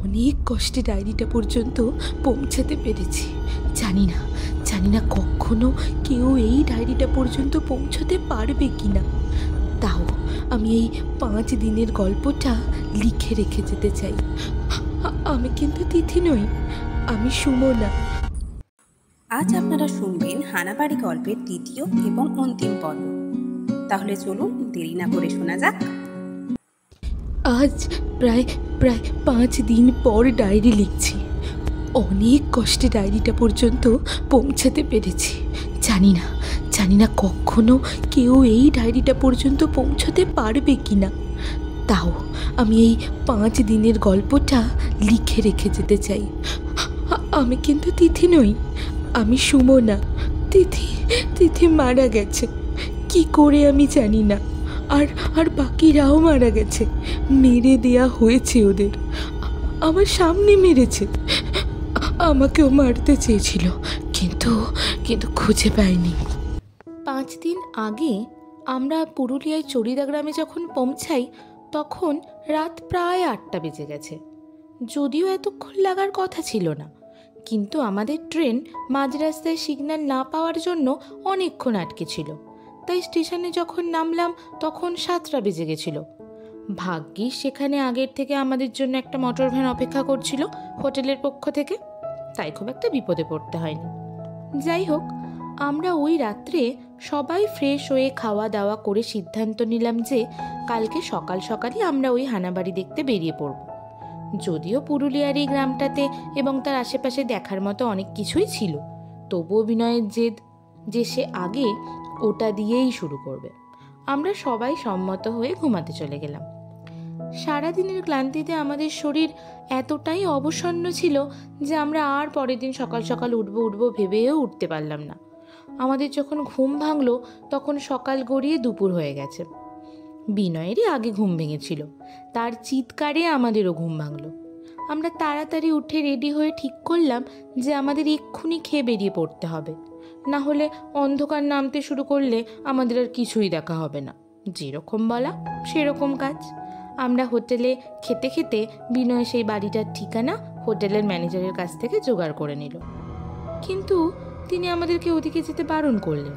অনেক কষ্টে ডায়েরিটা পর্যন্ত পৌঁছাতে পেরেছি। জানি না কখনো কেউ এই ডায়েরিটা পর্যন্ত পৌঁছতে পারবে কিনা। তাও আমি এই 5 দিনের গল্পটা লিখে রেখে যেতে চাই। আমি কিন্তু তিথি নই, আমি সুমনা। আজ আপনারা শুনবেন হানাবাড়ি গল্পের দ্বিতীয় এবং অন্তিম পর্ব। তাহলে চলুন দেরি না করে শোনা যাক। আজ প্রায় 5 দিন পর ডায়েরি লিখছি। অনেক কষ্টে ডায়েরিটা পর্যন্ত পৌঁছাতে পেরেছি। জানি না কখনো কেউ এই ডায়েরিটা পর্যন্ত পৌঁছতে পারবে কিনা। তাও আমি এই 5 দিনের গল্পটা লিখে রেখে যেতে চাই। আমি কিন্তু তিথি নই, আমি সুমনা। তিথি মারা গেছে, কি করে আমি জানি না। আর বাকিরাও মারা গেছে, মেরে দেয়া হয়েছে ওদের। আমার সামনে মেরেছে। আমাকেও মারতে চেয়েছিল, কিন্তু খুঁজে পাইনি। 5 দিন আগে আমরা পুরুলিয়ায় চড়িদা গ্রামে যখন পৌঁছাই তখন রাত প্রায় 8টা বেজে গেছে। যদিও এতক্ষণ লাগার কথা ছিল না, কিন্তু আমাদের ট্রেন মাঝ রাস্তায় সিগন্যাল না পাওয়ার জন্য অনেকক্ষণ আটকে ছিল। তাই স্টেশনে যখন নামলাম তখন 7টা বেজে গেছিল। ভাগ্যিস সেখানে আগের থেকে আমাদের জন্য একটা মোটর ভ্যান অপেক্ষা করছিল হোটেলের পক্ষ থেকে, তাই খুব একটা বিপদে পড়তে হয়নি। যাই হোক, আমরা ওই রাত্রে সবাই ফ্রেশ হয়ে খাওয়া দাওয়া করে সিদ্ধান্ত নিলাম যে কালকে সকাল সকালই আমরা ওই হানাবাড়ি দেখতে বেরিয়ে পড়ব। যদিও পুরুলিয়ার এই গ্রামটাতে এবং তার আশেপাশে দেখার মতো অনেক কিছুই ছিল, তবুও বিনয়ের জেদ যে সে আগে ওটা দিয়েই শুরু করবে। আমরা সবাই সম্মত হয়ে ঘুমাতে চলে গেলাম। সারাদিনের ক্লান্তিতে আমাদের শরীর এতটাই অবসন্ন ছিল যে আমরা আর পরের দিন সকাল সকাল উঠবো ভেবেও উঠতে পারলাম না। আমাদের যখন ঘুম ভাঙলো তখন সকাল গড়িয়ে দুপুর হয়ে গেছে। বিনয়েরই আগে ঘুম ভেঙেছিল, তার চিৎকারে আমাদেরও ঘুম ভাঙলো। আমরা তাড়াতাড়ি উঠে রেডি হয়ে ঠিক করলাম যে আমাদের এক্ষুনি খেয়ে বেরিয়ে পড়তে হবে, না হলে অন্ধকার নামতে শুরু করলে আমাদের আর কিছুই দেখা হবে না। যেরকম বলা সেরকম কাজ। আমরা হোটেলে খেতে খেতে বিনয় সেই বাড়িটার ঠিকানা হোটেলের ম্যানেজারের কাছ থেকে জোগাড় করে নিল, কিন্তু তিনি আমাদেরকে ওদিকে যেতে বারণ করলেন।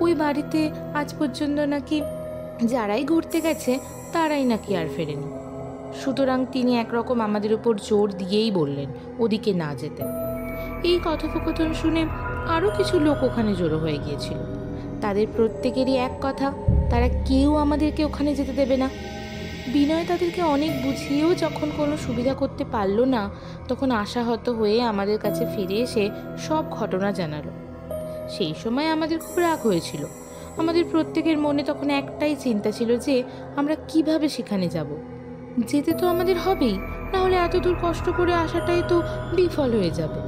ওই বাড়িতে আজ পর্যন্ত নাকি যারাই ঘুরতে গেছে তারাই নাকি আর ফেরেনি। সুতরাং তিনি একরকম আমাদের উপর জোর দিয়েই বললেন ওদিকে না যেতে। এই কথোপকথন শুনে আরও কিছু লোক ওখানে জড়ো হয়ে গিয়েছিল। তাদের প্রত্যেকেরই এক কথা, তারা কেউ আমাদেরকে ওখানে যেতে দেবে না। বিনয় তাদেরকে অনেক বুঝিয়েও যখন কোনো সুবিধা করতে পারল না, তখন আশাহত হয়ে আমাদের কাছে ফিরে এসে সব ঘটনা জানালো। সেই সময় আমাদের খুব রাগ হয়েছিল। আমাদের প্রত্যেকের মনে তখন একটাই চিন্তা ছিল যে আমরা কিভাবে সেখানে যাব। যেতে তো আমাদের হবেই, না হলে এত দূর কষ্ট করে আসাটাই তো বিফল হয়ে যাবে।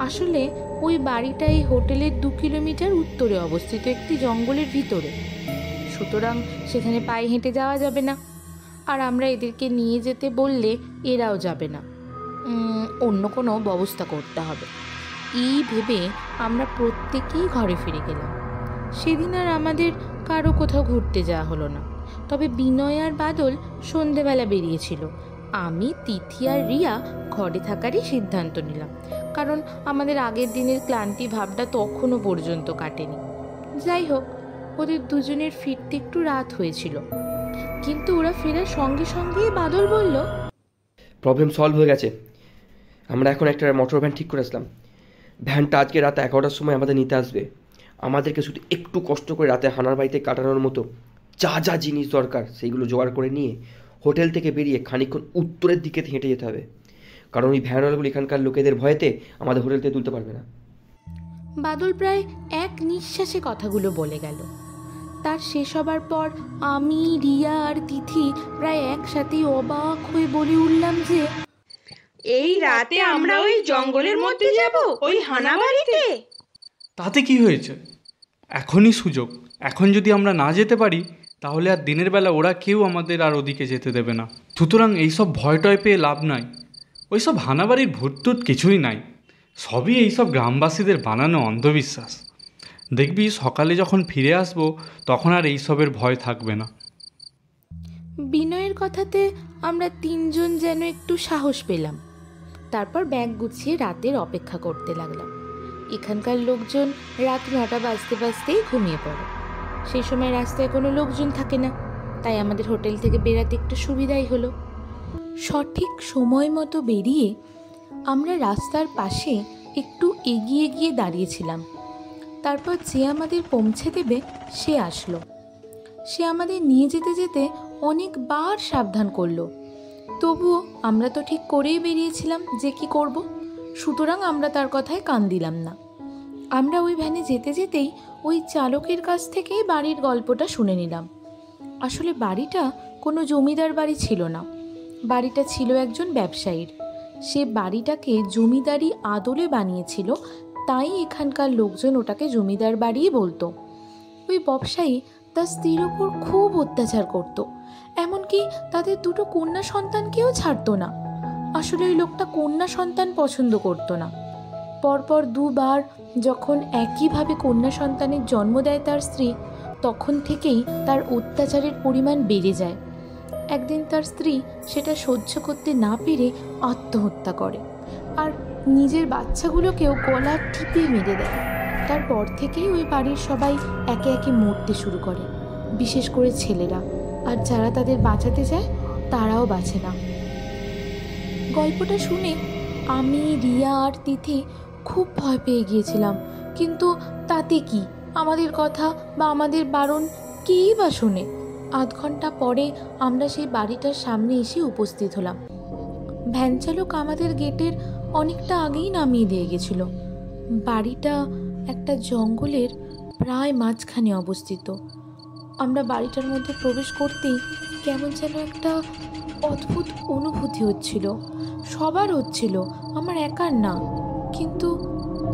আসলে ওই বাড়িটা এই হোটেলের 2 কিলোমিটার উত্তরে অবস্থিত একটি জঙ্গলের ভিতরে। সুতরাং সেখানে পায়ে হেঁটে যাওয়া যাবে না, আর আমরা এদেরকে নিয়ে যেতে বললে এরাও যাবে না। অন্য কোনো ব্যবস্থা করতে হবে। এই ভেবে আমরা প্রত্যেকেই ঘরে ফিরে গেলাম। সেদিন আর আমাদের কারো কোথাও ঘুরতে যাওয়া হলো না। তবে বিনয় আর বাদল সন্ধেবেলা বেরিয়েছিল। আমি, তিথি আর রিয়া ঘরে থাকারই সিদ্ধান্ত নিলাম, কারণ আমাদের আগের দিনের ক্লান্তি ভাবটা তখনও পর্যন্ত কাটেনি। যাই হোক, ওদের দুজনের ফিরতে একটু রাত হয়েছিল, কিন্তু ওরা ফেরার সঙ্গে সঙ্গেই বাদল বলল, প্রবলেম সলভ হয়ে গেছে। আমরা এখন একটা মোটর ভ্যান ঠিক করে আসলাম। ভ্যানটা আজকে রাত 11টার সময় আমাদের নিতে আসবে। আমাদেরকে শুধু একটু কষ্ট করে রাতে হানার বাড়িতে কাটানোর মতো যা জিনিস দরকার সেইগুলো জোগাড় করে নিয়ে হোটেল থেকে বেরিয়ে খানিকক্ষণ উত্তরের দিকে হেঁটে যেতে হবে, কারণ ওই ভ্যানওয়ালাগুলো এখানকার লোকেদের ভয়েতে আমাদের হোটেল থেকে তুলতে পারবে না। বাদল প্রায় এক নিঃশ্বাসে কথাগুলো বলে গেল। তার শেষ হবার পর আমি, রিয়া আর তিথি প্রায় একসাথেই অবাক হয়ে বলে উঠলাম যে এই রাতে আমরা ওই জঙ্গলের মধ্যে যাব, ওই হানাবাড়িতে? তাতে কি হয়েছে? এখনই সুযোগ। এখন যদি আমরা না যেতে পারি তাহলে আর দিনের বেলা ওরা কেউ আমাদের আর ওদিকে যেতে দেবে না। সুতরাং এইসব ভয় টয় পেয়ে লাভ নাই। ওইসব হানাবাড়ির ভূত কিছুই নাই, সবই এইসব গ্রামবাসীদের বানানো অন্ধবিশ্বাস। দেখবি সকালে যখন ফিরে আসবো তখন আর এইসবের ভয় থাকবে না। বিনয়ের কথাতে আমরা তিনজন যেন একটু সাহস পেলাম। তারপর ব্যাগ গুছিয়ে রাতের অপেক্ষা করতে লাগলাম। এখানকার লোকজন রাত 9টা বাজতে বাজতেই ঘুমিয়ে পড়ে। সেই সময় রাস্তায় কোনো লোকজন থাকে না, তাই আমাদের হোটেল থেকে বেরাতে একটু সুবিধাই হলো। সঠিক সময় মতো বেরিয়ে আমরা রাস্তার পাশে একটু এগিয়ে গিয়ে দাঁড়িয়েছিলাম। তারপর যে আমাদের পৌঁছে দেবে সে আসলো। সে আমাদের নিয়ে যেতে যেতে অনেকবার সাবধান করলো, তবুও আমরা তো ঠিক করেই বেরিয়েছিলাম যে কি করব, সুতরাং আমরা তার কথায় কান দিলাম না। আমরা ওই ভ্যানে যেতে যেতেই ওই চালকের কাছ থেকেই বাড়ির গল্পটা শুনে নিলাম। আসলে বাড়িটা কোনো জমিদার বাড়ি ছিল না, বাড়িটা ছিল একজন ব্যবসায়ীর। সে বাড়িটাকে জমিদারি আদলে বানিয়েছিল, তাই এখানকার লোকজন ওটাকে জমিদার বাড়িই বলতো। ওই ব্যবসায়ী তার স্ত্রীর ওপর খুব অত্যাচার করত, এমনকি তাদের দুটো কন্যা সন্তানকেও ছাড়তো না। আসলে ওই লোকটা কন্যা সন্তান পছন্দ করতো না। পরপর 2বার যখন একইভাবে কন্যা সন্তানের জন্ম দেয় তার স্ত্রী, তখন থেকেই তার অত্যাচারের পরিমাণ বেড়ে যায়। একদিন তার স্ত্রী সেটা সহ্য করতে না পেরে আত্মহত্যা করে, আর নিজের বাচ্চাগুলোকেও গলা টিপে মেরে দেয়। তারপর থেকেই ওই বাড়ির সবাই একে একে মরতে শুরু করে, বিশেষ করে ছেলেরা, আর যারা তাদের বাঁচাতে যায় তারাও বাঁচে না। গল্পটা শুনে আমি, রিয়া আর তিথি খুব ভয় পেয়ে গিয়েছিলাম, কিন্তু তাতে কি, আমাদের কথা বা আমাদের বারণ কেই বা শোনে। আধ ঘন্টা পরে আমরা সেই বাড়িটার সামনে এসে উপস্থিত হলাম। ভ্যান চালক আমাদের গেটের অনেকটা আগেই নামিয়ে দিয়ে গেছিল। বাড়িটা একটা জঙ্গলের প্রায় মাঝখানে অবস্থিত। আমরা বাড়িটার মধ্যে প্রবেশ করতেই কেমন যেন একটা অদ্ভুত অনুভূতি হচ্ছিল, সবার হচ্ছিল, আমার একার না। কিন্তু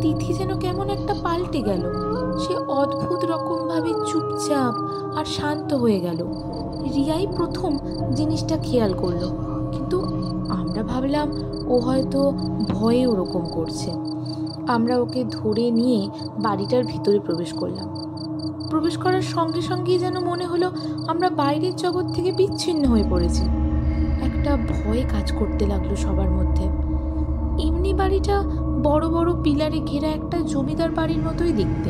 তিথি যেন কেমন একটা পাল্টে গেল, সে অদ্ভুত রকমভাবে চুপচাপ আর শান্ত হয়ে গেল। রিয়াই প্রথম জিনিসটা খেয়াল করলো, কিন্তু আমরা ভাবলাম ও হয়তো ভয়ে ওরকম করছে। আমরা ওকে ধরে নিয়ে বাড়িটার ভিতরে প্রবেশ করলাম। প্রবেশ করার সঙ্গে সঙ্গেই যেন মনে হলো আমরা বাইরের জগৎ থেকে বিচ্ছিন্ন হয়ে পড়েছি। একটা ভয় কাজ করতে লাগলো সবার মধ্যে। এমনি বাড়িটা বড় বড় পিলারে ঘেরা একটা জমিদার বাড়ির মতোই দেখতে,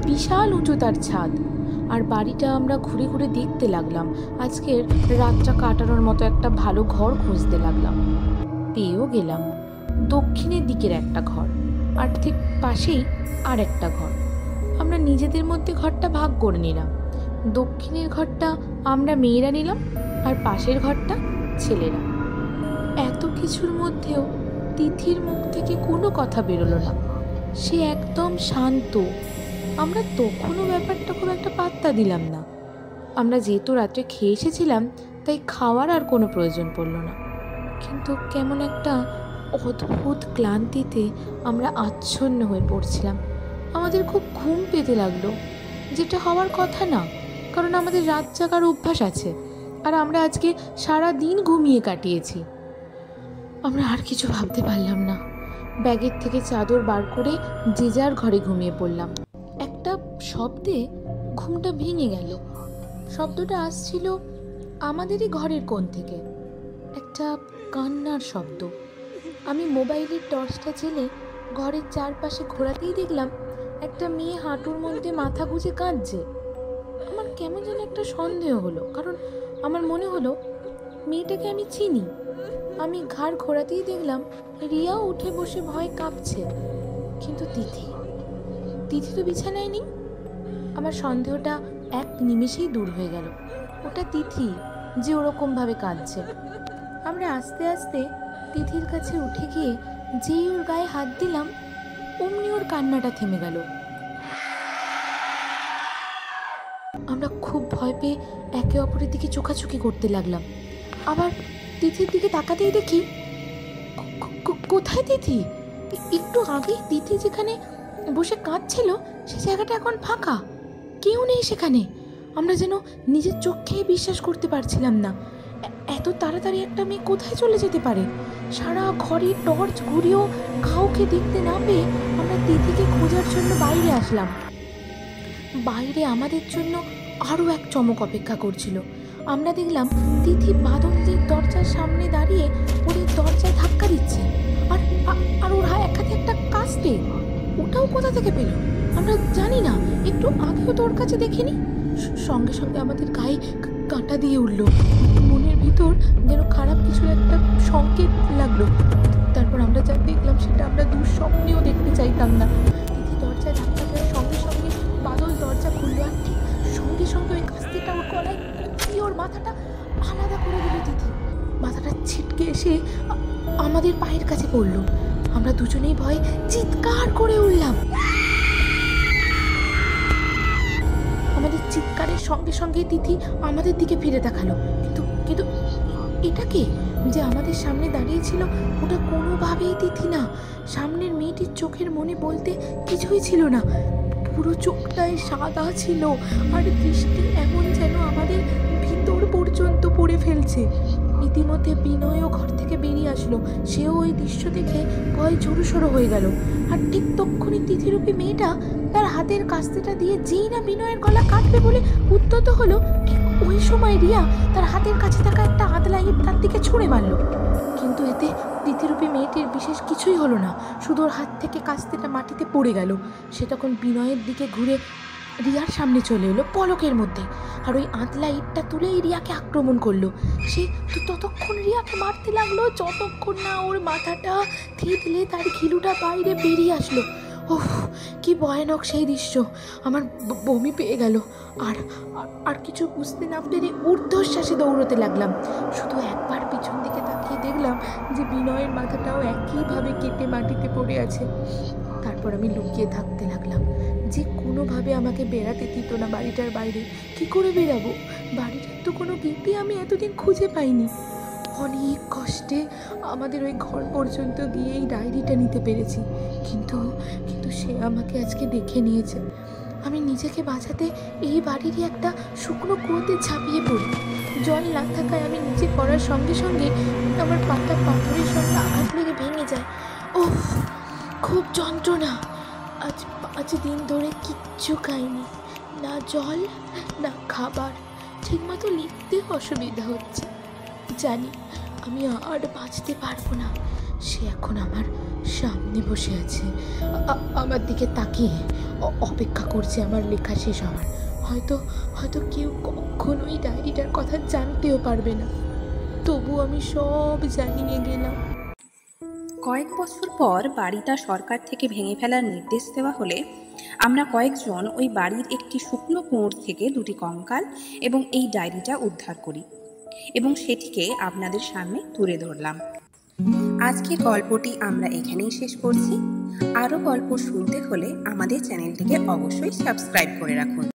বিশাল উঁচু তার ছাদ। আর বাড়িটা আমরা ঘুরে ঘুরে দেখতে লাগলাম। আজকের রাতটা কাটানোর মতো একটা ভালো ঘর খুঁজতে লাগলাম, পেয়েও গেলাম। দক্ষিণের দিকের একটা ঘর, আর ঠিক পাশেই আর একটা ঘর। আমরা নিজেদের মধ্যে ঘরটা ভাগ করে নিলাম। দক্ষিণের ঘরটা আমরা মেয়েরা নিলাম, আর পাশের ঘরটা ছেলেরা। এত কিছুর মধ্যেও তিথির মুখ থেকে কোনো কথা বেরোলো না, সে একদম শান্ত। আমরা তখনও ব্যাপারটা খুব একটা পাত্তা দিলাম না। আমরা যেহেতু রাত্রে খেয়ে এসেছিলাম, তাই খাওয়ার আর কোনো প্রয়োজন পড়ল না। কিন্তু কেমন একটা অদ্ভুত ক্লান্তিতে আমরা আচ্ছন্ন হয়ে পড়ছিলাম। আমাদের খুব ঘুম পেতে লাগলো, যেটা হওয়ার কথা না, কারণ আমাদের রাত জাগার অভ্যাস আছে, আর আমরা আজকে সারা দিন ঘুমিয়ে কাটিয়েছি। আমরা আর কিছু ভাবতে পারলাম না। ব্যাগের থেকে চাদর বার করে যে যার ঘরে ঘুমিয়ে পড়লাম। একটা শব্দে ঘুমটা ভেঙে গেল। শব্দটা আসছিল আমাদেরই ঘরের কোণ থেকে, একটা কান্নার শব্দ। আমি মোবাইলের টর্চটা জ্বেলে ঘরের চারপাশে ঘোরাতেই দেখলাম একটা মেয়ে হাঁটুর মধ্যে মাথা গুঁজে কাঁদছে। আমার কেমন যেন একটা সন্দেহ হলো, কারণ আমার মনে হলো মেয়েটাকে আমি চিনি। আমি ঘাড় ঘোরাতেই দেখলাম রিয়াও উঠে বসে ভয় কাঁপছে, কিন্তু তিথি তো বিছানায় নেই। আমার সন্দেহটা এক নিমেষেই দূর হয়ে গেল। ওটা তিথি যে ওরকমভাবে কাঁদছে। আমরা আস্তে আস্তে তিথির কাছে উঠে গিয়ে যেই ওর গায়ে হাত দিলাম, অমনি ওর কান্নাটা থেমে গেল। আমরা খুব ভয় পেয়ে একে অপরের দিকে চোখাচোখি করতে লাগলাম। আবার তিথির দিকে তাকাতেই দেখি, কোথায় তিথি? একটু আগেই তিথি যেখানে বসে কাঁদছিল সে জায়গাটা এখন ফাঁকা, কেউ নেই সেখানে। আমরা যেন নিজের চোখেই বিশ্বাস করতে পারছিলাম না। এত তাড়াতাড়ি একটা মেয়ে কোথায় চলে যেতে পারে? সারা ঘরে টর্চ ঘুরিয়েও কাউকে দেখতে না পেয়ে আমরা তিথিকে খোঁজার জন্য বাইরে আসলাম। বাইরে আমাদের জন্য আরও এক চমক অপেক্ষা করছিল। আমরা দেখলাম তিথি বাদলদের দরজার সামনে দাঁড়িয়ে ওদের দরজায় ধাক্কা দিচ্ছে, আর আর ওর এক হাতে একটা কাস্তে। ওটাও কোথা থেকে পেল আমরা জানি না, একটু আগেও তো ওর কাছে দেখিনি। সঙ্গে সঙ্গে আমাদের গায়ে কাঁটা দিয়ে উঠলো, মনের ভিতর যেন খারাপ কিছু একটা সংকেত লাগলো। তারপর আমরা যা দেখলাম সেটা আমরা দুঃস্বপ্নেও দেখতে চাইতাম না। তিথি দরজায় ধাক্কা দেওয়ার সঙ্গে সঙ্গে বাদল দরজা খুললো, আর ঠিক সঙ্গে সঙ্গে ওই কাস্তিটা ওর গলায় কুপিয়ে ওর মাথাটা আলাদা করে দিল। তিথি মাথাটা ছিটকে এসে আমাদের পায়ের কাছে পড়লো। আমরা দুজনেই ভয়ে চিৎকার করে উঠলাম। আমাদের চিৎকারের সঙ্গে সঙ্গে তিথি আমাদের দিকে ফিরে তাকালো, কিন্তু এটা কে যে আমাদের সামনে দাঁড়িয়েছিল? ওটা কোনোভাবেই তিথি না। সামনের মেয়েটির চোখের মনে বলতে কিছুই ছিল না, পুরো চোখটায় সাদা ছিল, আর দৃষ্টি এমন যেন আমাদের ভিতর পর্যন্ত পড়ে ফেলছে। ইতিমধ্যে বিনয়ও ঘর থেকে বেরিয়ে আসলো, সেও ওই দৃশ্য দেখে ভয় জোরসোরো হয়ে গেল। আর ঠিক তক্ষুনি তিথিরূপী মেয়েটা তার হাতের কাস্তেটা দিয়ে যেই না বিনয়ের গলা কাটবে বলে উদ্যত হলো, ঠিক ওই সময় রিয়া তার হাতের কাছে থাকা একটা আদলা ইট তার দিকে ছুঁড়ে মারল। কিন্তু এতে তিথিরূপী মেয়েটির বিশেষ কিছুই হলো না, শুধু ওর হাত থেকে কাস্তেটা মাটিতে পড়ে গেল। সে তখন বিনয়ের দিকে ঘুরে রিয়ার সামনে চলে এলো পলকের মধ্যে, আর ওই আঁতলা ইটটা তুলেই রিয়াকে আক্রমণ করলো। সে তো ততক্ষণ রিয়াকে মারতে লাগলো যতক্ষণ না ওর মাথাটা থেতলে তার ঘিলুটা বাইরে বেরিয়ে আসলো। ওহ, কি ভয়ানক সেই দৃশ্য! আমার বমি পেয়ে গেল। আর আর কিছু বুঝতে না পেরে ঊর্ধ্বশ্বাসে দৌড়তে লাগলাম। শুধু একবার পিছন দিকে তাকিয়ে দেখলাম যে বিনয়ের মাথাটাও একইভাবে কেটে মাটিতে পড়ে আছে। তারপর আমি লুকিয়ে থাকতে লাগলাম, যে কোনোভাবে আমাকে বেড়াতে দিত না বাড়িটার বাইরে। কি করে বেরাবো? বাড়িটার তো কোনো গেটই আমি এতদিন খুঁজে পাইনি। অনেক কষ্টে আমাদের ওই ঘর পর্যন্ত গিয়ে এই ডায়েরিটা নিতে পেরেছি, কিন্তু সে আমাকে আজকে দেখে নিয়েছে। আমি নিজেকে বাঁচাতে এই বাড়িরই একটা শুকনো কুয়োতে ঝাঁপিয়ে পড়ি। জল না থাকায় আমি নিচে পড়ার সঙ্গে সঙ্গে আমার পাতা পাথরের সঙ্গে আঘাত লেগে ভেঙে যায়। ওহ, খুব যন্ত্রণা। আজ 5 দিন ধরে কিচ্ছু খাইনি, না জল না খাবার, ঠিকমতো লিখতে অসুবিধা হচ্ছে। জানি আমি আর বাঁচতে পারবো না। সে এখন আমার সামনে বসে আছে, আমার দিকে তাকিয়ে অপেক্ষা করছে আমার লেখা শেষ হওয়ার। হয়তো কেউ কখনোই ডায়েরিটার কথা জানতেও পারবে না, তবু আমি সব জানিয়ে গেলাম। কয়েক বছর পর বাড়িটা সরকার থেকে ভেঙে ফেলার নির্দেশ দেওয়া হলে আমরা কয়েকজন ওই বাড়ির একটি শুকনো কুয়োর থেকে 2টি কঙ্কাল এবং এই ডায়েরিটা উদ্ধার করি এবং সেটিকে আপনাদের সামনে তুলে ধরলাম। আজকের গল্পটি আমরা এখানেই শেষ করছি। আরও গল্প শুনতে হলে আমাদের চ্যানেলটিকে অবশ্যই সাবস্ক্রাইব করে রাখুন।